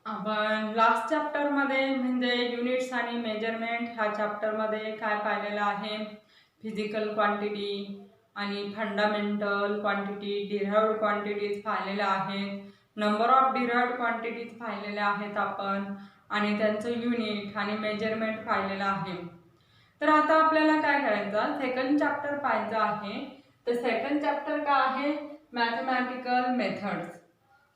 आपण लास्ट चॅप्टरमध्ये म्हणजे युनिट्स आणि मेजरमेंट ह्या चॅप्टरमध्ये काय पाहिलेलं आहे, फिजिकल क्वांटिटी आणि फंडामेंटल क्वांटिटी, डिराइव्हड क्वांटिटीज पाहिलेल्या आहेत, नंबर ऑफ डिराइव्हड क्वांटिटीज पाहिलेल्या आहेत आपण, आणि त्यांचं युनिट आणि मेजरमेंट पाहिलेलं आहे. तर आता आपल्याला काय करायचं, सेकंड चॅप्टर पाहायचं आहे. तर सेकंड चॅप्टर काय आहे, मॅथमॅटिकल मेथड्स.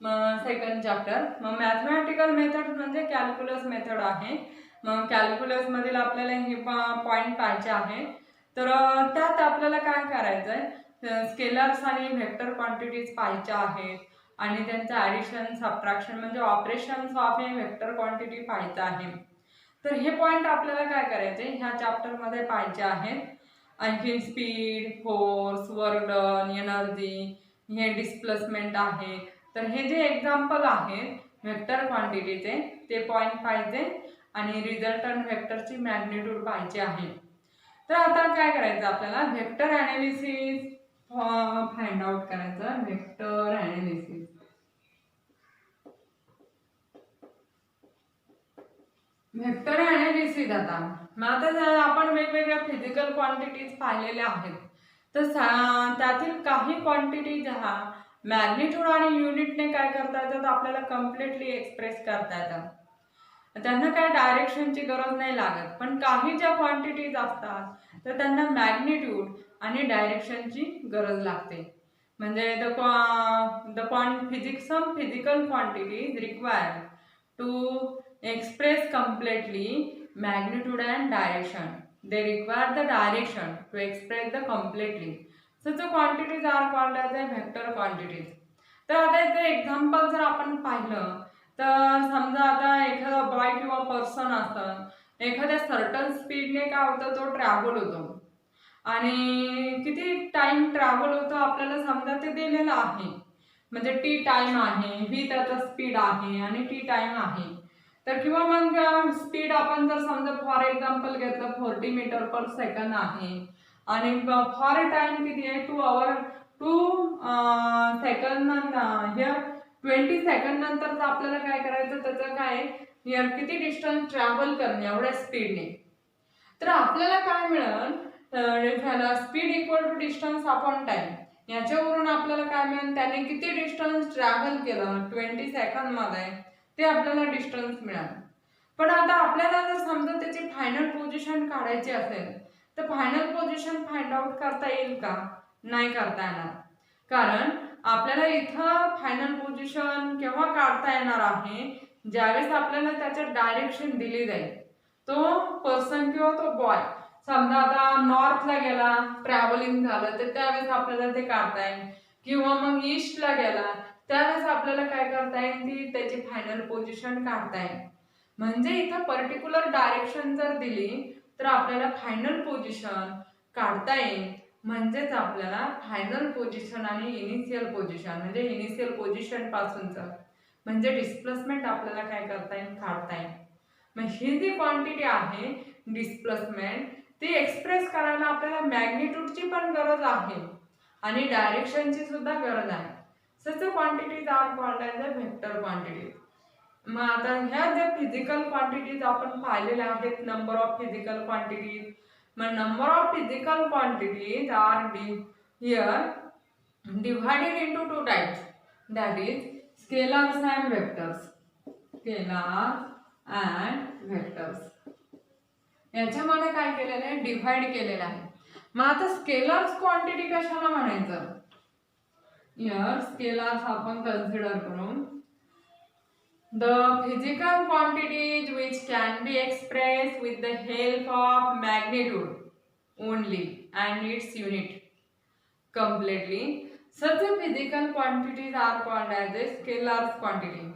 मग सेकंड चॅप्टर, मग मॅथमॅटिकल मेथड म्हणजे कॅल्क्युलस मेथड आहे. मग कॅल्क्युलस मधील आपल्याला हे पॉइंट पाहायचे आहे. तर त्यात आपल्याला काय करायचं आहे, स्केलर्स आणि व्हेक्टर क्वांटिटीज पाहायच्या आहेत आणि त्यांचं ॲडिशन सबट्रॅक्शन म्हणजे operations of A vector quantity पाहायचं आहे. तर हे पॉइंट आपल्याला काय करायचे ह्या चॅप्टरमध्ये पाहायचे आहेत. आणखी speed, force, work done, energy, हे डिस्प्लेसमेंट आहे. तर हे जे एक्झाम्पल आहेत व्हेक्टर क्वांटिटीचे ते पॉइंट पाहिजे आणि रिझल्टंट व्हेक्टरची मॅग्निट्यूड पाहिजे आहे. तर आता काय करायचं, आपल्याला व्हेक्टर ॲनालिसिस फाइंड आउट करायचं. Vector analysis, vector analysis. आता आपण वेगवेगळ्या फिजिकल क्वांटिटीज पाहिलेल्या आहेत. तर त्यातील काही क्वांटिटीज ह्या मॅग्निट्यूड आणि युनिटने काय करता येतात, आपल्याला कम्प्लिटली एक्सप्रेस करता येतात. त्यांना काय डायरेक्शनची गरज नाही लागत. पण काही ज्या क्वांटिटीज असतात तर त्यांना मॅग्निट्यूड आणि डायरेक्शनची गरज लागते. म्हणजे some physical quantities required to express completely magnitude and direction. They require the direction to express the completely. Such quantities are called as a vector quantities. तर आता याचं एक्झाम्पल जर आपण पाहिलं तर समजा आता एखादा बॉय किंवा पर्सन असतं, एखाद्या सर्टन स्पीडने काय होतं, तो ट्रॅव्हल होतो आणि किती टाइम ट्रॅव्हल होतो आपल्याला समजा ते दिलेलं आहे. म्हणजे टी टाइम आहे, व्ही त्याचा स्पीड आहे आणि टी टाइम आहे. तर किंवा मग स्पीड आपण जर समजा फॉर एक्झाम्पल घेतलं 40 मीटर पर सेकंड आहे आणि फॉर टाइम किती आहे 2 आवर 2 सेकंड. हिअर 20 सेकंड नंतर आपल्याला काय करायचं, त्याचं काय हिअर किती डिस्टन्स ट्रॅव्हल करणे एवढ्या स्पीडने. तर आपल्याला काय मिळेल, speed equal to distance upon time. याच्यावरून आपल्याला काय मिळेल, त्याने किती डिस्टन्स ट्रॅव्हल केलं 20 सेकंड मध्ये ते आपल्याला डिस्टन्स मिळालं. पण आता आपल्याला जर समजा त्याची फायनल पोझिशन काढायची असेल तर फायनल पोझिशन फाइंड आउट करता येईल का, नाही करता येणार. कारण आपल्याला इथं फायनल पोझिशन केव्हा काढता येणार आहे, ज्यावेळेस आपल्याला त्याच्यात डायरेक्शन दिली जाईल. तो पर्सन किंवा तो बॉय समजा आता नॉर्थला गेला, ट्रॅव्हलिंग झालं तर त्यावेळेस आपल्याला ते काढता येईल. किंवा मग ईस्टला गेला त्यावेळेस आपल्याला काय करता येईल, ती त्याची फायनल पोझिशन काढता येईल. म्हणजे इथं पर्टिक्युलर डायरेक्शन जर दिली तर आपल्याला फायनल पोझिशन काढता येईल. म्हणजेच आपल्याला फायनल पोझिशन आणि इनिशियल पोझिशन म्हणजे इनिशियल पोझिशन पासूनचं म्हणजे डिस्प्लेसमेंट आपल्याला काय करता येईल, काढता येईल. मग ही जी क्वांटिटी आहे डिस्प्लेसमेंट, ती एक्सप्रेस करायला आपल्याला मॅग्निट्यूडची पण गरज आहे आणि डायरेक्शनची सुद्धा गरज आहे. Such quantities are called as a vector quantities. मग आता ह्या ज्या फिजिकल क्वांटिटीज आपण पाहिलेल्या आहेत, नंबर ऑफ फिजिकल क्वांटिटीज. मग number of physical quantities are here divided into two types, that is scalars and vectors. Scalars and vectors. याच्यामध्ये काय केलेलं आहे, डिवाइड केलेलं आहे. मग आता स्केलर्स क्वांटिटी कशाला म्हणायचं, हिअर स्केलर्स आपण कन्सिडर करू the physical quantities which can be expressed with the help of magnitude only and its unit completely. Such a physical quantities are called as a scalars quantity.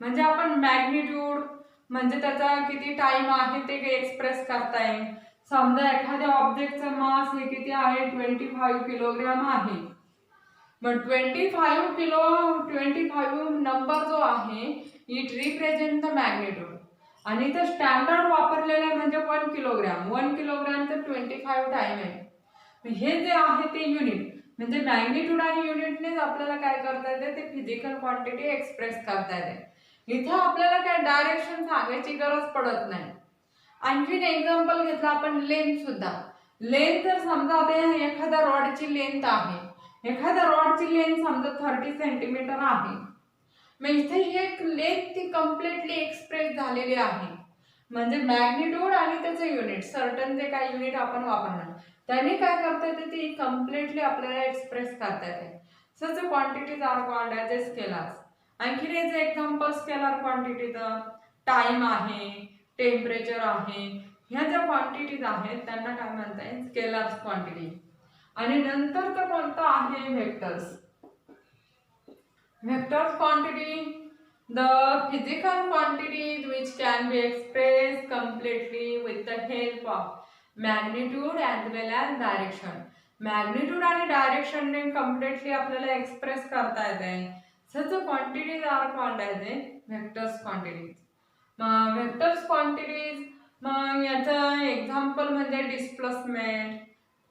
म्हणजे आपण magnitude म्हणजे त्याचा किती time आहे ते express करता येईल. समजा एखाद्या ऑब्जेक्टचं मास हे किती आहे 25 किलोग्राम आहे. मग 25 नंबर जो आहे इट रिप्रेझेंट द मॅग्निट्यूड आणि इथं स्टँडर्ड वापरलेलं म्हणजे 1 किलोग्राम. 1 किलोग्रामचं 25 टाइम आहे. हे जे आहे ते युनिट म्हणजे मॅग्निट्यूड आणि युनिटनेच आपल्याला काय करता येते, ते फिजिकल क्वांटिटी एक्सप्रेस करता येते. इथं आपल्याला काय डायरेक्शन सांगायची गरज पडत नाही. आणखीन एक्झाम्पल घेतलं आपण लेंथ सुद्धा. लेंथ जर समजा ते एखाद्या रॉडची लेंथ आहे, एखाद्या रॉडची लेंथ समजा 30 सेंटीमीटर आहे, मग इथे ही एक लेंथ ती कम्प्लिटली एक्सप्रेस झालेली आहे. म्हणजे मॅग्निट्यूड आणि त्याचं युनिट, सर्टन जे काही युनिट आपण वापरणार त्यांनी काय करता येते ती कम्प्लिटली आपल्याला एक्सप्रेस करता येते. सच quantities are called as A scalars. आणखीन याचं एक्झाम्पल स्केलर क्वांटिटीचं टाइम आहे, टेम्परेचर आहे, ह्या ज्या क्वांटिटीज आहेत त्यांना काय म्हणता येईल स्केलर्स क्वांटिटी. आणि नंतर तर कोणतं आहे vectors. Vectors quantity, the physical quantities which can be expressed completely with the help of magnitude as well as direction. Magnitude आणि direction ने completely आपल्याला express करता येते. Such quantities are called as a vectors quantities. Vectors quantities मग याचं example म्हणजे displacement,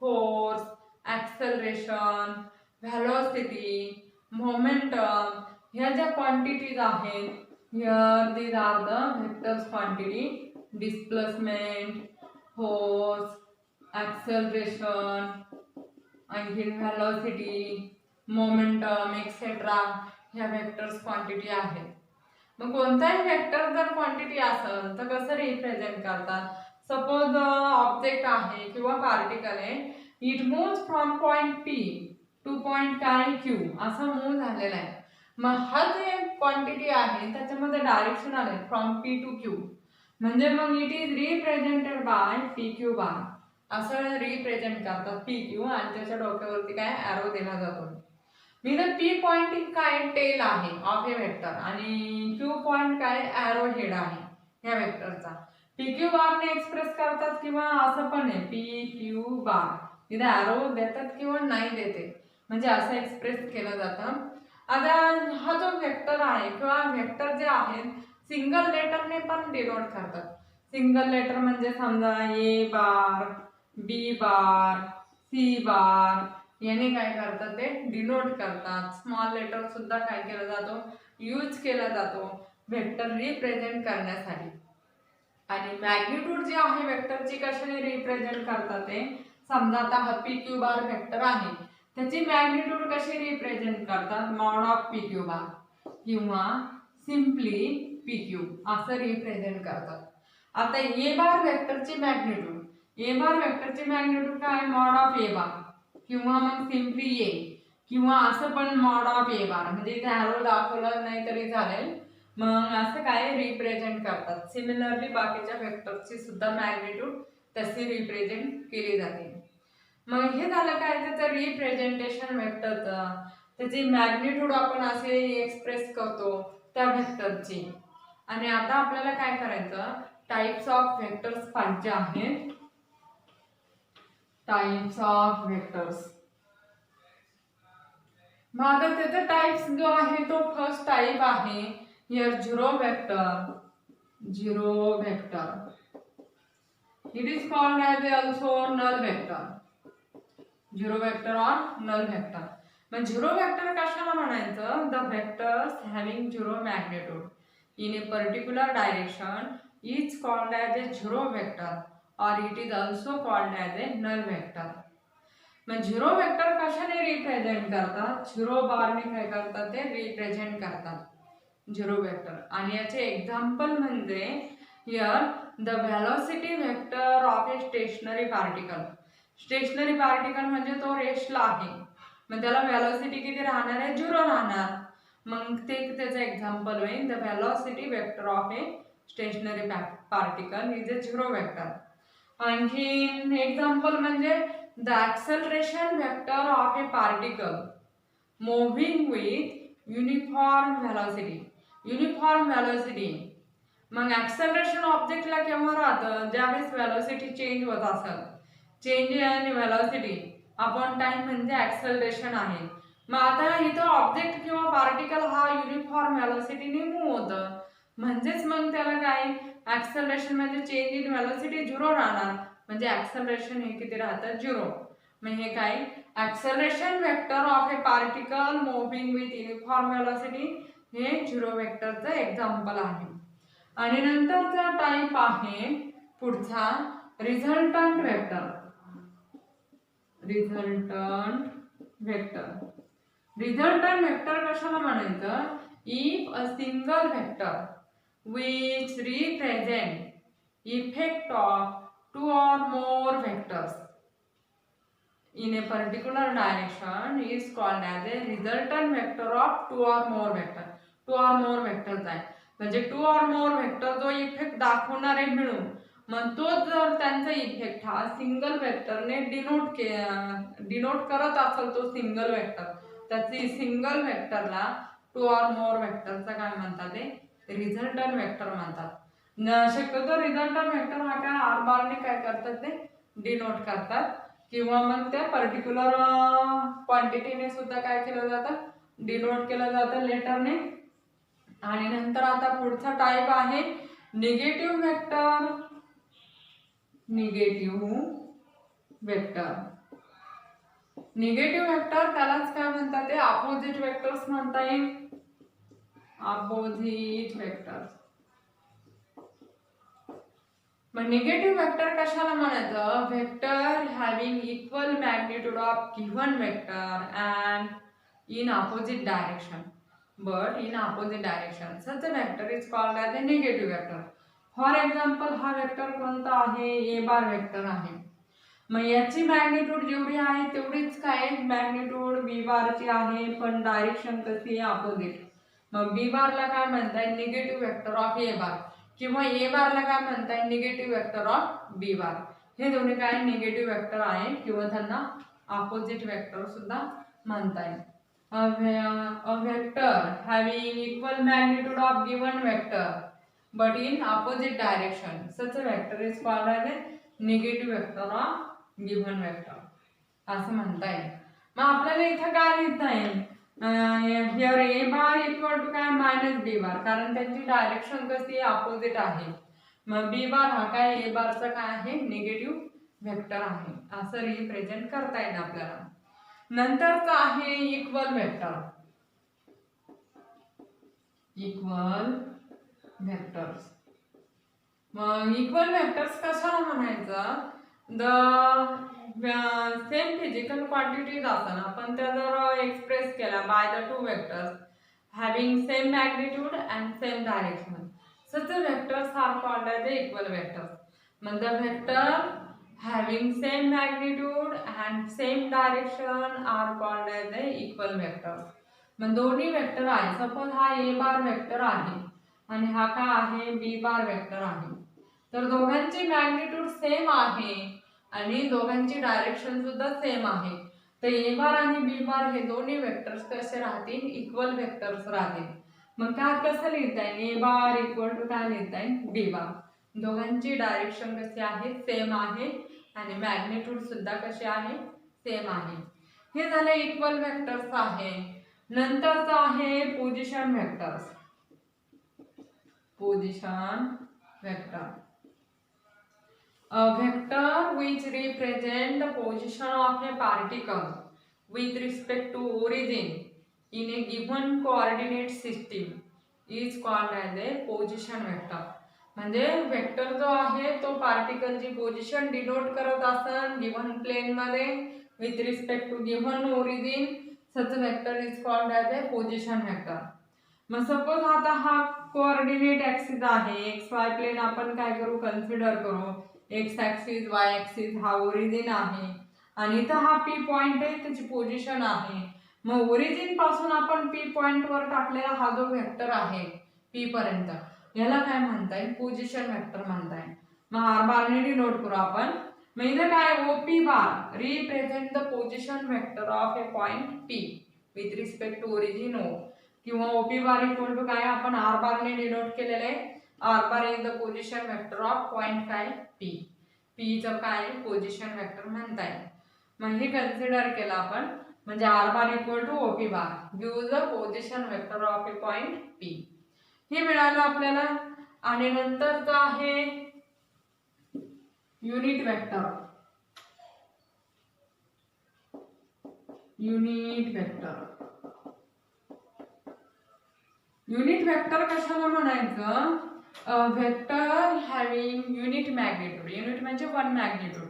force, acceleration, velocity, momentum, ह्या ज्या क्वांटिटीज आहेत, here these are the vectors quantity. Displacement, force, acceleration, आणखी velocity, momentum, etc. ह्या vectors quantity आहेत. मग कोणताही वेक्टर जर क्वांटिटी असेल तर कसं रिप्रेझेंट करतात. सपोज ऑब्जेक्ट आहे किंवा पार्टिकल आहे, it moves from point P two point काय क्यू असं मूव्ह झालेला आहे. मग हा जे क्वांटिटी आहे त्याच्यामध्ये डायरेक्शन आले फ्रॉम पी टू क्यू, म्हणजे मग it is represented by P Q bar असं रिप्रेझेंट करतात पी क्यू. आणि त्याच्या डोक्यावरती काय ॲरो दिला जातो. मी तर पी पॉइंटिंग काय टेल आहे ऑफ ए वेक्टर आणि क्यू पॉइंट काय ॲरो हेड आहे या वेक्टरचा. पी क्यू बारने एक्सप्रेस करतात किंवा असं पण आहे पी क्यू बार, इथे ॲरो देतात किंवा नाही देते, म्हणजे असं एक्सप्रेस केलं जातं. आता हा जो वेक्टर आहे किंवा वेक्टर जे आहेत सिंगल लेटरने पण डिनोट करतात. सिंगल लेटर म्हणजे समजा ए बार, बी बार, सी बार याने काय करतात ते डिनोट करतात. स्मॉल लेटर सुद्धा काय केला जातो यूज केला जातो वेक्टर रिप्रेझेंट करण्यासाठी. आणि मॅग्निट्यूड जे आहे वेक्टरची कशाने रिप्रेझेंट करतात ते समजा आता हा पी क्यू बार वेक्टर आहे त्याची मॅग्निट्यूड कशी रिप्रेझेंट करतात mod of P Q bar किंवा सिम्पली पी क्यू असं रिप्रेझेंट करतात. आता ए बार वेक्टरची मॅग्निट्यूड, ए बार वेक्टरची मॅग्निट्यूड काय मॉड ऑफ ए बार किंवा मग सिम्पली ए किंवा असं पण मॉड ऑफ ए बार, म्हणजे इथे ॲरो दाखवलं नाही तरी चालेल. मग असं काय रिप्रेझेंट करतात. सिमिलरली बाकीच्या वेक्टरची सुद्धा मॅग्निट्यूड तशी रिप्रेझेंट केली जाते. मग हे झालं काय त्याचं रिप्रेझेंटेशन वेक्टरचं, त्याची मॅग्निट्यूड आपण असे एक्सप्रेस करतो त्या वेक्टरची. आणि आता आपल्याला काय करायचं टाइप्स ऑफ वेक्टर्स पाहिजे आहेत. Types of vectors. मग आता त्याचा टाइप्स जो आहे तो फर्स्ट टाइप आहे here zero vector. Zero vector it is called as also null vector. Zero vector or null vector. मग झिरो वेक्टर कशाला म्हणायचं the vectors having zero magnitude in a particular direction is called as a zero vector और it is also called as a null vector. मग zero vector कशाने represent करतात zero बारने काय करतात ते रिप्रेझेंट करतात झिरो वेक्टर. आणि याचे एक्झाम्पल म्हणजे here the velocity vector of a stationary particle. Stationary particle म्हणजे तो रेस्टला आहे मग त्याला व्हेलॉसिटी किती राहणार आहे झिरो राहणार. मग ते त्याचं एक्झाम्पल होईल the velocity vector of a stationary particle is a zero vector. आणखी एक्झाम्पल म्हणजे the acceleration vector of A particle moving with uniform velocity. Uniform velocity मग ॲक्सेलरेशन ऑब्जेक्टला केव्हा राहतं ज्यावेळेस व्हेलॉसिटी चेंज होत असेल. चेंज आणि व्हेलॉसिटी अपॉन टाइम म्हणजे ॲक्सेलरेशन आहे. मग आता इथं ऑब्जेक्ट किंवा पार्टिकल हा युनिफॉर्म व्हेलॉसिटीने मूव्ह होतं म्हणजेच मग त्याला काय ॲक्सेलरेशन म्हणजे चेंज इन व्हेलॉसिटी झिरो राहणार म्हणजे ॲक्सेलरेशन हे किती राहतं झिरो. मग हे काय acceleration vector of A particle moving with uniform velocity हे झिरो वेक्टरचं एक्झाम्पल आहे. आणि नंतरचा टाइप आहे पुढचा रिझल्टंट वेक्टर. रिझल्टंट वेक्टर कशाला म्हणायचं? If a single vector which represent effect of two or more vectors in a particular direction is called as a resultant vector of two or more vector. two or more vectors आहे म्हणजे to or more vector जो effect दाखवणारे मिळून मग तो जर त्यांचा effect हा सिंगल वेक्टरने डिनोट करत असेल तो सिंगल वेक्टर त्याची सिंगल वेक्टरला टू ऑर मोर वेक्टरचा काय म्हणतात ते रिझल्टंट वेक्टर म्हणतात. शक्यतो रिझल्टंट वेक्टर हा काय आर बारने काय करतात ते डिनोट करतात किंवा मग त्या पर्टिक्युलर क्वांटिटीने सुद्धा काय केलं जातं डिनोट केलं जातं लेटरने. आणि नंतर आता पुढचा टाइप आहे निगेटिव्ह वेक्टर. निगेटिव्ह वेक्टर त्यालाच काय म्हणतात ते अपोजिट वेक्टर्स म्हणता येईल. Opposite vectors. मग निगेटिव्ह वेक्टर कशाला म्हणायचं? Vector having equal magnitude of given vector and in opposite direction. But in opposite direction such a vector is called as a negative vector. For example हा vector कोणता आहे? ए बार vector आहे. मग याची magnitude जेवढी आहे तेवढीच काय मॅग्निट्यूड बी बारची आहे पण डायरेक्शन कशी आहे अपोजिट. मग बी बारला काय म्हणताय negative vector of A bar किंवा ए बारला काय म्हणताय negative vector of B bar. हे दोन्ही काय निगेटिव्ह वेक्टर आहे किंवा त्यांना अपोजिट वेक्टर सुद्धा म्हणताय. A vector having equal magnitude of given vector but in opposite direction such a vector is called as a negative vector of given vector असं म्हणता येईल. मग आपल्याला इथं काय लिहिता येईल? here a bar equal to काय मायनस बी बार कारण त्यांची डायरेक्शन कशी अपोजिट आहे. मग बी बार हा काय ए बारचा काय आहे निगेटिव्ह वेक्टर आहे असं रिप्रेझेंट करता येईल आपल्याला. नंतरचा आहे इक्वल वेक्टर. मग इक्वल वेक्टर्स कशाला म्हणायचं? द सेम फिजिकल क्वांटिटीज असताना पण त्या जर एक्सप्रेस केला by the two vectors having same magnitude and same direction such vectors are called as equal vectors. मग the vector having same magnitude and same direction are called as a equal vectors. मग दोन्ही vector आहे. Suppose हा ए बार vector आहे आणि हा काय आहे बी बार वेक्टर आहे तर दोघांची मॅग्निट्यूड सेम आहे आणि दोघांची डायरेक्शन सुद्धा सेम आहे. तर ए बार आणि बी बार हे दोन्ही वेक्टर्स कसे राहतील इक्वल वेक्टर्स राहतील. मग काय कसं लिहिता येईल? ए बार इक्वल टू काय लिहिता येईल बी बार. दोघांची डायरेक्शन कशी आहे सेम आहे आणि मॅग्निट्यूड सुद्धा कशी आहे सेम आहे. हे झाले इक्वल वेक्टर्स आहे. नंतरचा आहे position vectors. Position vector. A vector which represent the position of a particle with respect to origin in a given coordinate system is called as a position vector. म्हणजे vector जो आहे तो पार्टिकलची position denote करत असेल given plane मध्ये with respect to given origin such vector is called as a position vector. मग suppose आता हा कोऑर्डिनेट ऍक्सिस आहे एक्स वाय प्लेन आपण काय करू कन्सिडर करू. एक्स ऍक्सिस वाय ऍक्सिस हा ओरिजिन आहे आणि इथं हा पी पॉइंट आहे त्याची पोझिशन आहे. मग ओरिजिन पासून आपण पी पॉइंट वर टाकलेला हा जो वेक्टर आहे पी पर्यंत याला काय म्हणता येईल पोझिशन वेक्टर म्हणता येईल. मग आर बारने डिनोट करू आपण. मग इथं काय OP bar represent the position vector of a point P with respect to origin O किंवा ओपी बार इक्वल टू काय आपण आर बारने डिनोट केलेले आहे. R bar is the position vector of point काय पी. पीचं काय पोझिशन वेक्टर म्हणता येईल. मग हे कन्सिडर केलं आपण म्हणजे r bar equal to OP bar give the position vector of a point P. हे मिळालं आपल्याला. आणि नंतरचं आहे युनिट वेक्टर. युनिट वेक्टर कशाला म्हणायचं? Vector having unit magnitude. Unit म्हणजे one magnitude.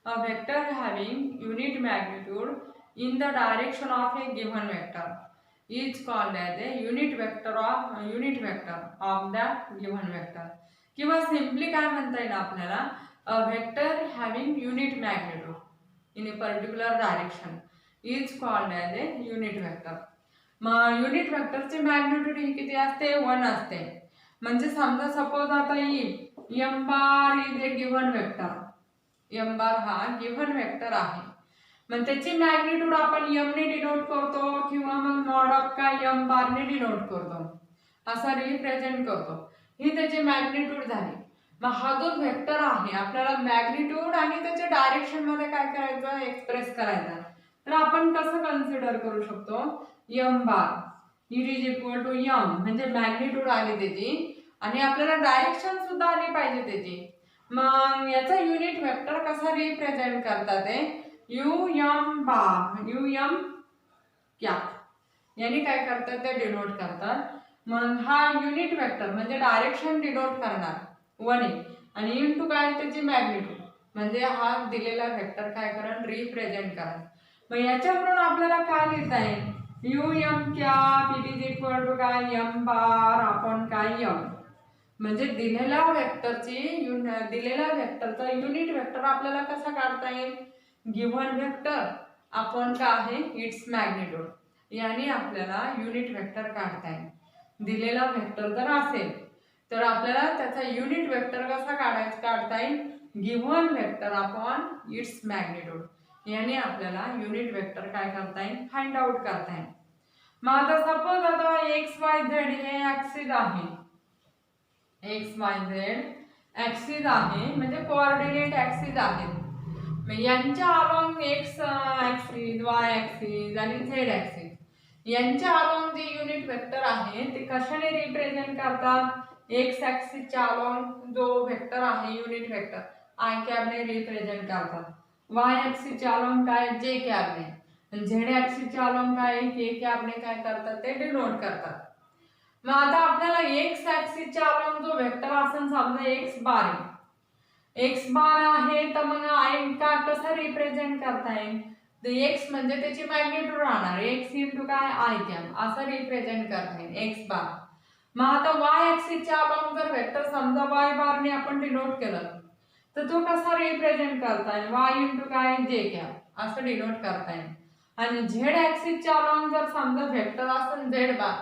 A vector having unit magnitude in the direction of a given vector is called as a unit vector of the given vector. किंवा simply काय म्हणता येईल आपल्याला? अ vector having unit magnitude in a particular direction is called as A unit vector. मग unit वेक्टरची magnitude ही किती असते? 1 असते. म्हणजे समजा सपोज आता m bar is a given vector. m बार हा गिव्हन वेक्टर आहे. मग त्याची मॅग्निट्यूड आपण m ने डिनोट करतो किंवा मग मॉड ऑफ काय m बार ने डिनोट करतो, असा रिप्रेझेंट करतो. ही त्याची मॅग्निट्यूड झाली. मग हा जो वेक्टर आहे आपल्याला मॅग्निट्यूड आणि त्याच्या डायरेक्शन मध्ये काय करायचं? एक्सप्रेस करायचं. तर आपण कसं कन्सिडर करू शकतो? m bar it is equal to m म्हणजे मॅग्निट्यूड आली त्याची आणि आपल्याला डायरेक्शन सुद्धा आली पाहिजे त्याची. मग याचा युनिट वेक्टर कसा रिप्रेझेंट करतात ते um बार कॅप याने काय करतात? ते डिनोट करतात. मग हा युनिट वेक्टर म्हणजे डायरेक्शन डिनोट करणार 1 आणि इंटू काय त्याची मॅग्निट्यूड म्हणजे हा दिलेला वेक्टर काय करणार? रिप्रेझेंट करणार. मग याच्यावरून आपल्याला काय लिहिता येईल? um cap it is equal to काय m बार आपण काय m म्हणजे दिलेल्या वेक्टरचा युनिट वेक्टर आपल्याला कसा काढता येईल? गिव्हन वेक्टर आपण काय आहे? इट्स मॅग्निट्यूड याने आपल्याला युनिट वेक्टर काढता येईल. दिलेला वेक्टर जर असेल तर आपल्याला त्याचा युनिट वेक्टर कसा काढता येईल? Given vector upon its magnitude याने आपल्याला युनिट वेक्टर काय करता येईल? फाइंड आउट करता येईल. मग आता सपोज आता XYZ हे ऍक्सिस आहे. XYZ ऍक्सिस आहे म्हणजे कोऑर्डिनेट ऍक्सिस आहेत. यांच्या along x axis, y axis आणि z ऍक्सिस यांच्या अलॉंग जे युनिट वेक्टर आहे ते कशाने रिप्रेझेंट करतात? x ऍक्सिसच्या अलॉंग जो वेक्टर आहे युनिट वेक्टर i कॅप ने रिप्रेझेंट करतात. y ऍक्सिसच्या अलॉंग काय? j कॅप ने. आणि z ऍक्सिसच्या अलॉंग काय? k कॅप ने काय करतात? ते डिनोट करतात. मग आता आपल्याला x ऍक्सिसच्या अलॉंग जो वेक्टर असेल समजा x बार आहे. x बार आहे तर मग i का कसं रिप्रेझेंट करता येईल? तर x म्हणजे त्याची मॅग्निट्यूड राहणार x इंटू काय i कॅप असं रिप्रेझेंट करता येईल x बार. मग आता y ऍक्सिसच्या अलॉंग जर वेक्टर समजा y बार ने आपण डिनोट केलं तर तो कसा रिप्रेझेंट करता येईल? y इंटू काय j कॅप असं डिनोट करता येईल. आणि z ऍक्सिसच्या अलॉंग जर समजा वेक्टर असेल z बार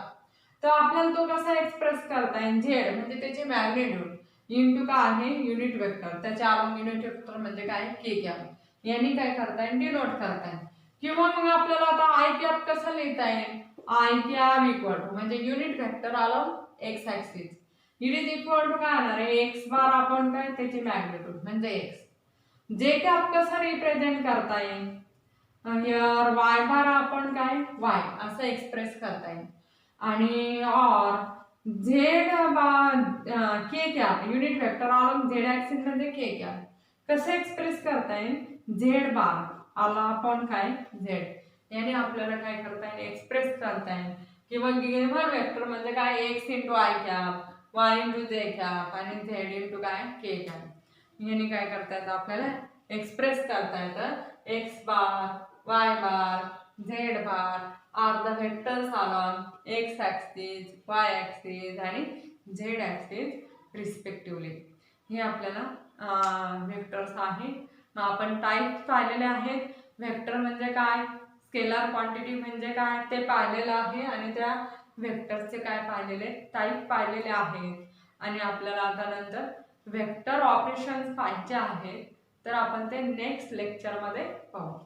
तर आपल्याला तो कसा एक्सप्रेस करता येईल? z म्हणजे त्याची मॅग्निट्यूड इंटू काय आहे? Unit vector. त्याच्या अलॉंग युनिट वेक्टर म्हणजे काय? k कॅप यांनी काय करता येईल? डिनोट करता येईल. किंवा मग आपल्याला आता i कॅप कसं लिहिता येईल? i कॅप इक्वल टू म्हणजे unit vector along x axis it is equal to काय होणार आहे? x बार आपण काय त्याची मॅग्निट्यूड म्हणजे x. j कॅप कसं रिप्रेझेंट करता येईल? हियर y बार आपण काय y असं एक्सप्रेस करता येईल. आणि और z बार k cap unit vector along z axis म्हणजे k कॅप कसं एक्सप्रेस करता येईल? z बार आला आपण काय z याने आपल्याला काय करता येईल? एक्सप्रेस करता येईल. किंवा गिव्हन वेक्टर म्हणजे काय? x into i cap y into j cap आणि z इंटू काय k कॅप याने काय करता येतं? आपल्याला एक्सप्रेस करता येतं. x bar y bar z bar are the vectors along x axis, y axis आणि z ऍक्सिस रिस्पेक्टिव्हली. हे आपल्याला वेक्टर्स आहेत. मग आपण टाइप पाहिलेले आहेत. वेक्टर म्हणजे काय? स्केलर क्वांटिटी म्हणजे काय ते पाहिलेलं आहे आणि त्या वेक्टरचे काय पाहिलेले? टाइप पाहिलेले आहेत. आणि आपल्याला आता नंतर वेक्टर ऑपरेशन्स पाहायचे आहेत तर आपण ते नेक्स्ट लेक्चरमध्ये पाहू.